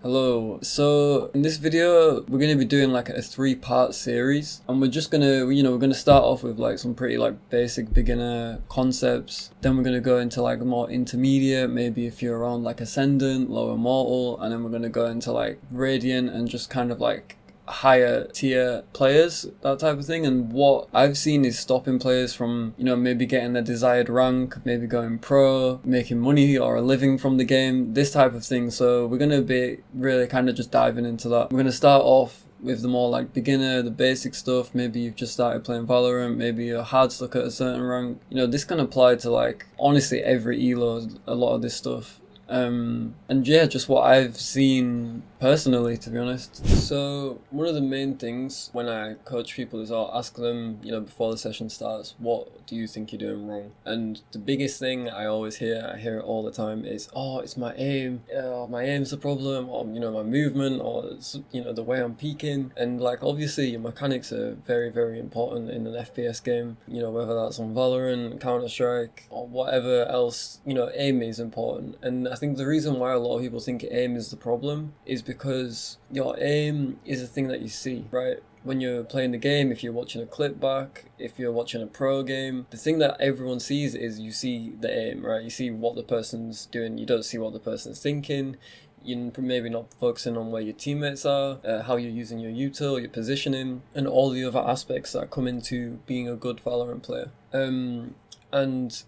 Hello. So in this video, we're going to be doing like a three-part series, and we're just going to, we're going to start off with like some pretty like basic beginner concepts. Then we're going to go into like more intermediate, maybe if you're around like Ascendant, Lower Mortal, and then we're going to go into like Radiant and just kind of like higher tier players, that type of thing. And what I've seen is stopping players from, maybe getting their desired rank, maybe going pro, making money or a living from the game, this type of thing. So we're going to be really kind of just diving into that. We're going to start off with the more like beginner, the basic stuff. Maybe you've just started playing Valorant, maybe you're hard stuck at a certain rank. This can apply to like honestly every elo, a lot of this stuff. And yeah, just what I've seen personally, to be honest. So one of the main things when I coach people is I'll ask them, before the session starts, what do you think you're doing wrong? And the biggest thing I always hear, I hear it all the time, is, oh, it's my aim, my aim's the problem, or, my movement, or, it's, the way I'm peaking. And like, obviously your mechanics are very, very important in an FPS game, whether that's on Valorant, Counter-Strike, or whatever else, aim is important. And I think the reason why a lot of people think aim is the problem is because your aim is a thing that you see, right? When you're playing the game, if you're watching a clip back, if you're watching a pro game, the thing that everyone sees is you see the aim, right? You see what the person's doing, you don't see what the person's thinking. You're maybe not focusing on where your teammates are, how you're using your util, your positioning, and all the other aspects that come into being a good Valorant player. And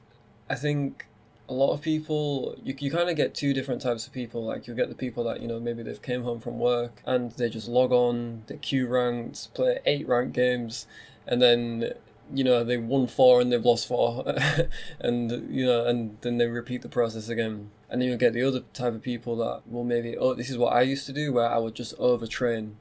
I think a lot of people, you kind of get two different types of people. Like you get the people that, maybe they've came home from work and they just log on, they queue ranked, play 8 ranked games, and then, they won 4 and they've lost 4 and, and then they repeat the process again. And then you'll get the other type of people that will maybe, oh, this is what I used to do, where I would just overtrain.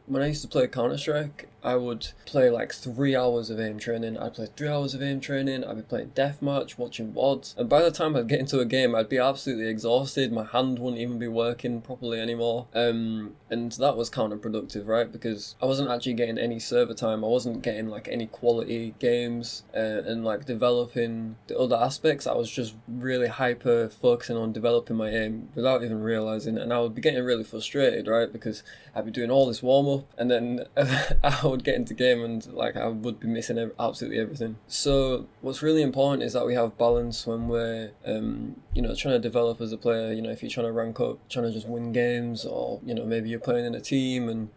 When I used to play Counter-Strike, I would play like 3 hours of aim training. I'd play 3 hours of aim training. I'd be playing deathmatch, watching VODs. And by the time I'd get into a game, I'd be absolutely exhausted. My hand wouldn't even be working properly anymore. And that was counterproductive, right? Because I wasn't actually getting any server time. I wasn't getting like any quality games and like developing the other aspects. I was just really hyper focusing on developing my aim without even realizing. And I would be getting really frustrated, right? Because I'd be doing all this warm up and then I would get into game and like I would be missing absolutely everything. So what's really important is that we have balance when we're trying to develop as a player. If you're trying to rank up, trying to just win games, or maybe you're playing in a team and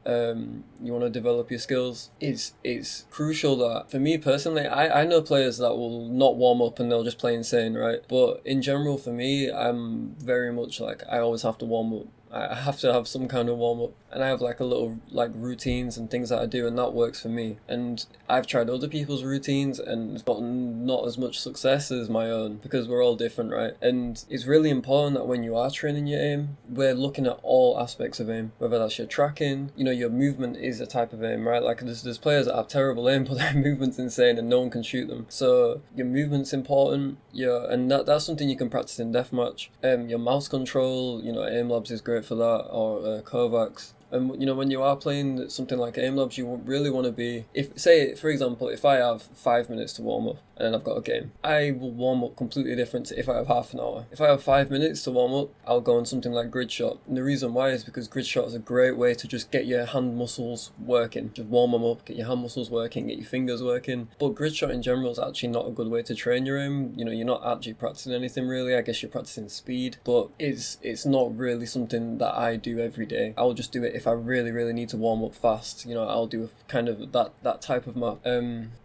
you want to develop your skills, it's crucial that, for me personally, I know players that will not warm up and they'll just play insane, right? But in general, for me, I'm very much like, I always have to warm up. I have to have some kind of warm up, and I have like a little like routines and things that I do, and that works for me. And I've tried other people's routines and gotten not as much success as my own, because we're all different, right? And it's really important that when you are training your aim, we're looking at all aspects of aim, whether that's your tracking, your movement is a type of aim, right? Like there's players that have terrible aim, but their movement's insane and no one can shoot them. So your movement's important, and that's something you can practice in deathmatch. Your mouse control, Aim Labs is great for that, or Kovacs. And when you are playing something like Aim Labs, you really want to be, say for example, if I have 5 minutes to warm up and then I've got a game, I will warm up completely different to if I have half an hour. If I have 5 minutes to warm up, I'll go on something like Grid Shot. And the reason why is because Grid Shot is a great way to just get your hand muscles working, just warm them up, get your hand muscles working, get your fingers working. But Grid Shot in general is actually not a good way to train your aim. You're not actually practicing anything really. I guess you're practicing speed, but it's not really something that I do every day. I'll just do it if I really, really need to warm up fast. I'll do a kind of that type of map.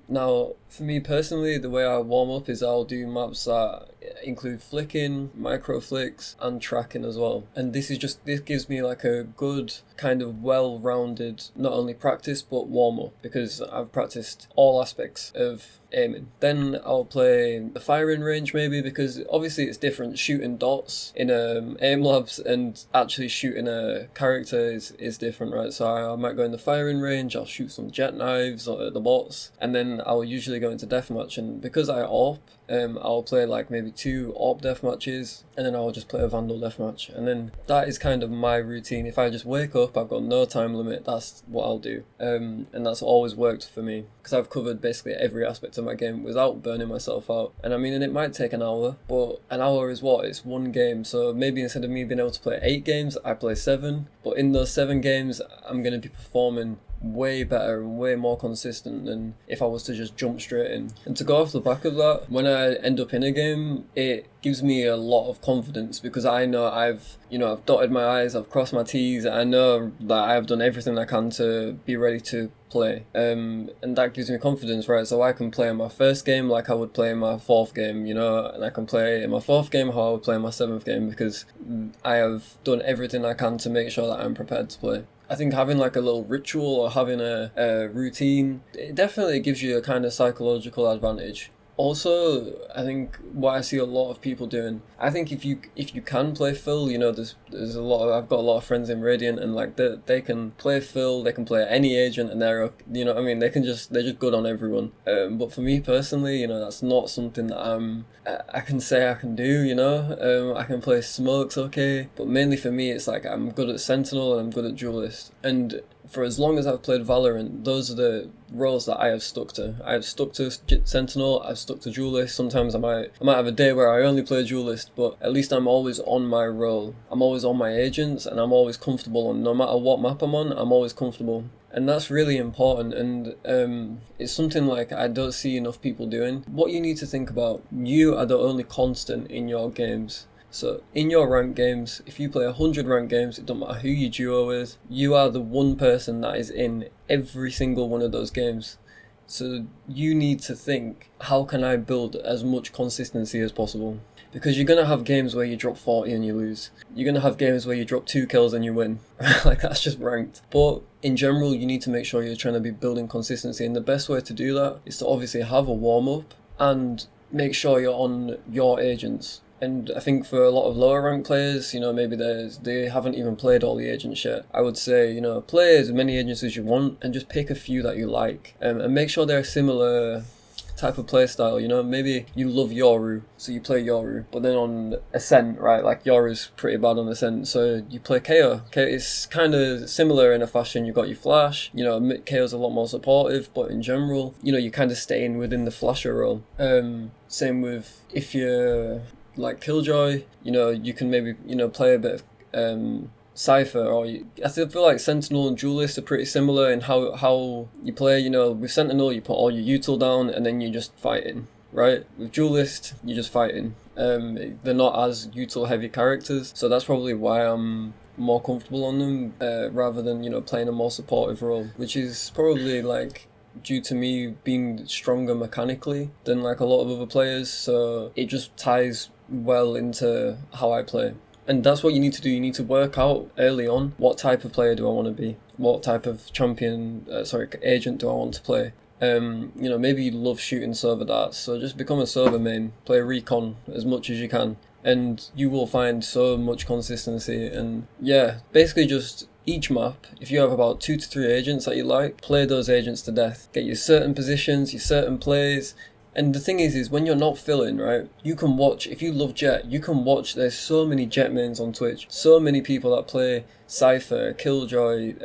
Now, for me personally, the way I warm up is I'll do maps that include flicking, micro flicks, and tracking as well. And this gives me like a good kind of well-rounded, not only practice, but warm up, because I've practiced all aspects of aiming. Then I'll play the firing range maybe, because obviously it's different shooting dots in Aim Labs and actually shooting a character is different, right? So I might go in the firing range, I'll shoot some jet knives at the bots, and then I'll usually go into deathmatch. And because I AWP, I'll play like maybe 2 AWP death matches, and then I'll just play a Vandal death match. And then that is kind of my routine. If I just wake up, I've got no time limit, that's what I'll do. And that's always worked for me, because I've covered basically every aspect of my game without burning myself out. And I mean, and it might take an hour, but an hour is what? It's one game. So maybe instead of me being able to play 8 games, I play 7. But in those 7 games, I'm going to be performing way better and way more consistent than if I was to just jump straight in. And to go off the back of that, when I end up in a game, it gives me a lot of confidence, because I know I've dotted my I's, I've crossed my T's, I know that I've done everything I can to be ready to play. And that gives me confidence, right? So I can play in my first game like I would play in my 4th game, and I can play in my 4th game how I would play in my 7th game, because I have done everything I can to make sure that I'm prepared to play. I think having like a little ritual or having a routine, it definitely gives you a kind of psychological advantage. Also, I think what I see a lot of people doing, I think if you can play Phil, there's a lot of, I've got a lot of friends in Radiant, and like they can play Phil, they can play any agent, and they're they're just good on everyone. But for me personally, that's not something that I can say I can do. I can play smokes okay, but mainly for me it's like I'm good at Sentinel and I'm good at Duelist. And for as long as I've played Valorant, those are the roles that I have stuck to. I have stuck to Sentinel, I've stuck to Duelist. Sometimes I might have a day where I only play Duelist, but at least I'm always on my role. I'm always on my agents, and I'm always comfortable on, no matter what map I'm on, I'm always comfortable. And that's really important, and it's something like I don't see enough people doing. What you need to think about, you are the only constant in your games. So in your ranked games, if you play 100 ranked games, it don't matter who you duo with, you are the one person that is in every single one of those games. So you need to think, how can I build as much consistency as possible? Because you're going to have games where you drop 40 and you lose. You're going to have games where you drop 2 kills and you win. Like, that's just ranked. But in general, you need to make sure you're trying to be building consistency. And the best way to do that is to obviously have a warm-up and make sure you're on your agents. And I think for a lot of lower ranked players, maybe they haven't even played all the agents yet. I would say, play as many agents as you want and just pick a few that you like. And make sure they're a similar type of play style. Maybe you love Yoru, so you play Yoru. But then on Ascent, right, like Yoru's pretty bad on Ascent, so you play KO. It's kind of similar in a fashion. You've got your Flash, KO's a lot more supportive, but in general, you're kind of staying within the Flasher role. Same with if you're like Killjoy, you can maybe, play a bit of Cypher, or I feel like Sentinel and Duelist are pretty similar in how you play. With Sentinel, you put all your util down and then you're just fighting, right? With Duelist, you're just fighting. They're not as util heavy characters, so that's probably why I'm more comfortable on them, rather than, playing a more supportive role, which is probably like due to me being stronger mechanically than like a lot of other players, so it just ties well into how I play. And that's what you need to do. You need to work out early on, what type of player do I want to be, what type of agent do I want to play. Maybe you love shooting server darts, so just become a server main, play recon as much as you can, and you will find so much consistency. And yeah, basically just each map, if you have about 2 to 3 agents that you like, play those agents to death. Get your certain positions, your certain plays. And the thing is when you're not filling, right, you can watch, if you love Jet, you can watch, there's so many Jet mains on Twitch, so many people that play Cypher, Killjoy,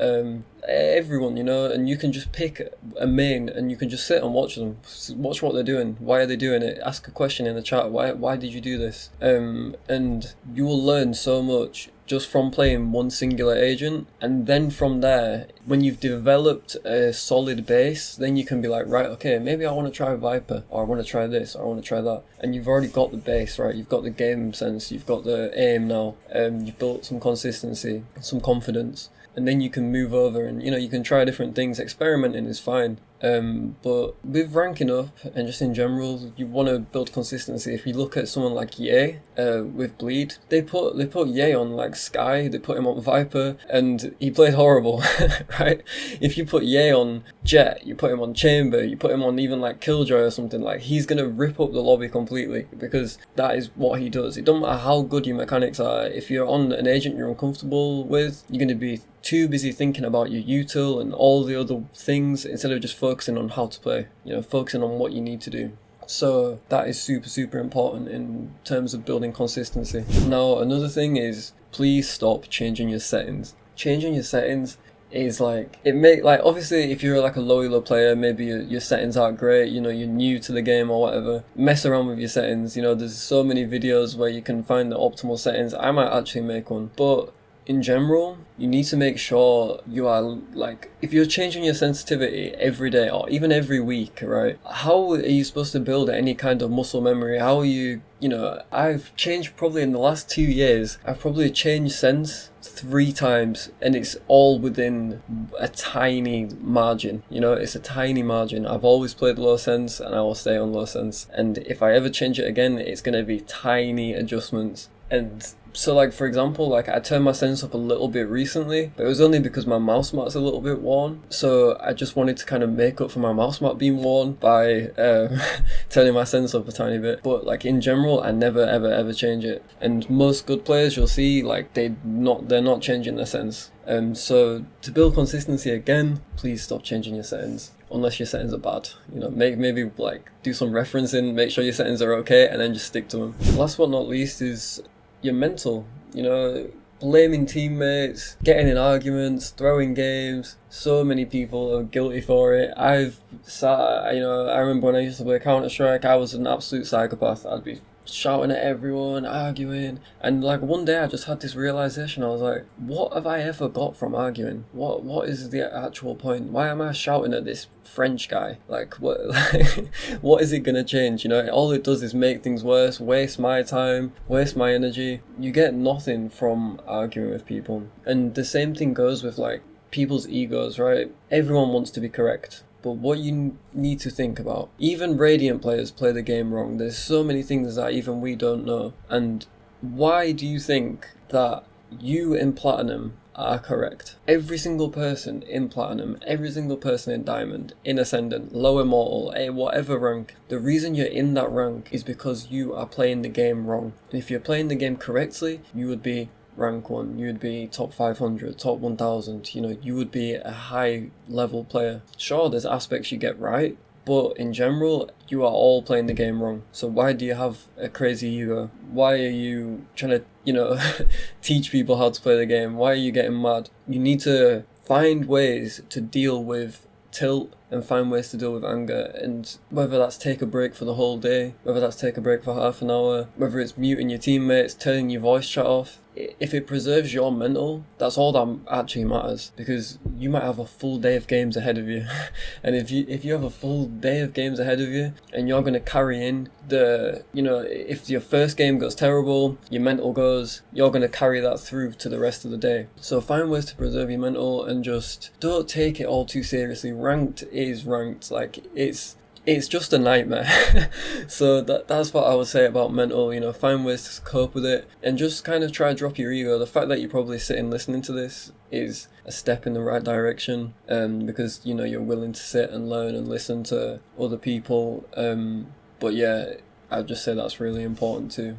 everyone, and you can just pick a main and you can just sit and watch them, watch what they're doing, why are they doing it, ask a question in the chat, why did you do this, and you will learn so much just from playing one singular agent. And then from there, when you've developed a solid base, then you can be like, right, okay, maybe I want to try Viper, or I want to try this, or I want to try that. And you've already got the base, right? You've got the game sense, you've got the aim now, you've built some consistency, some confidence. And then you can move over and, you can try different things. Experimenting is fine. But with ranking up and just in general, you want to build consistency. If you look at someone like Ye with Bleed, they put Ye on like Sky, they put him on Viper, and he played horrible, right? If you put Ye on Jet, you put him on Chamber, you put him on even like Killjoy or something, like he's gonna rip up the lobby completely, because that is what he does. It doesn't matter how good your mechanics are. If you're on an agent you're uncomfortable with, you're gonna be too busy thinking about your util and all the other things instead of just focusing on how to play, focusing on what you need to do. So that is super important in terms of building consistency. Now, another thing is, please stop changing your settings. Changing your settings is like, obviously if you're like a low player, maybe your settings aren't great, you know, you're new to the game or whatever, mess around with your settings. You know, there's so many videos where you can find the optimal settings. I might actually make one, but in general, you need to make sure you are like, if you're changing your sensitivity every day or even every week, right? How are you supposed to build any kind of muscle memory? How are you, you know, I've changed probably in the last 2 years, I've probably changed sense 3 times, and it's all within a tiny margin. You know, it's a tiny margin. I've always played low sense and I will stay on low sense. And if I ever change it again, it's going to be tiny adjustments. And so like, for example, like I turned my sense up a little bit recently, but it was only because my mouse mat's a little bit worn. So I just wanted to kind of make up for my mouse mat being worn by turning my sense up a tiny bit. But like in general, I never ever change it. And most good players, you'll see, like they're not changing their sense. So to build consistency again, please stop changing your settings. Unless your settings are bad, you know, maybe like do some referencing, make sure your settings are okay, and then just stick to them. Last but not least is your mental. You know, blaming teammates, getting in arguments, throwing games. So many people are guilty for it. I remember when I used to play Counter-Strike, I was an absolute psychopath. I'd be shouting at everyone, arguing, and like one day I just had this realization. I was like, what have I ever got from arguing? What is the actual point? Why am I shouting at this French guy? Like what is it gonna change? You know, all it does is make things worse, waste my time, waste my energy. You get nothing from arguing with people. And the same thing goes with like people's egos, right? Everyone wants to be correct. But what you need to think about, even Radiant players play the game wrong. There's so many things that even we don't know. And why do you think that you in Platinum are correct? Every single person in Platinum, every single person in Diamond, in Ascendant, Low Immortal, whatever rank, the reason you're in that rank is because you are playing the game wrong. And if you're playing the game correctly, you would be rank 1, you would be top 500, top 1000, you know, you would be a high level player. Sure, there's aspects you get right, but in general, you are all playing the game wrong. So why do you have a crazy ego? Why are you trying to, you know, teach people how to play the game? Why are you getting mad? You need to find ways to deal with tilt and find ways to deal with anger, and whether that's take a break for the whole day, whether that's take a break for half an hour, whether it's muting your teammates, turning your voice chat off, if it preserves your mental, that's all that actually matters, because you might have a full day of games ahead of you. And if you have a full day of games ahead of you and you're going to carry in the, you know, if your first game goes terrible, your mental goes, you're going to carry that through to the rest of the day. So find ways to preserve your mental and just don't take it all too seriously. Ranked is ranked. Like it's just a nightmare. So that's what I would say about mental. You know, find ways to cope with it and just kind of try to drop your ego. The fact that you're probably sitting listening to this is a step in the right direction, because you know you're willing to sit and learn and listen to other people. But yeah, I'd just say that's really important too.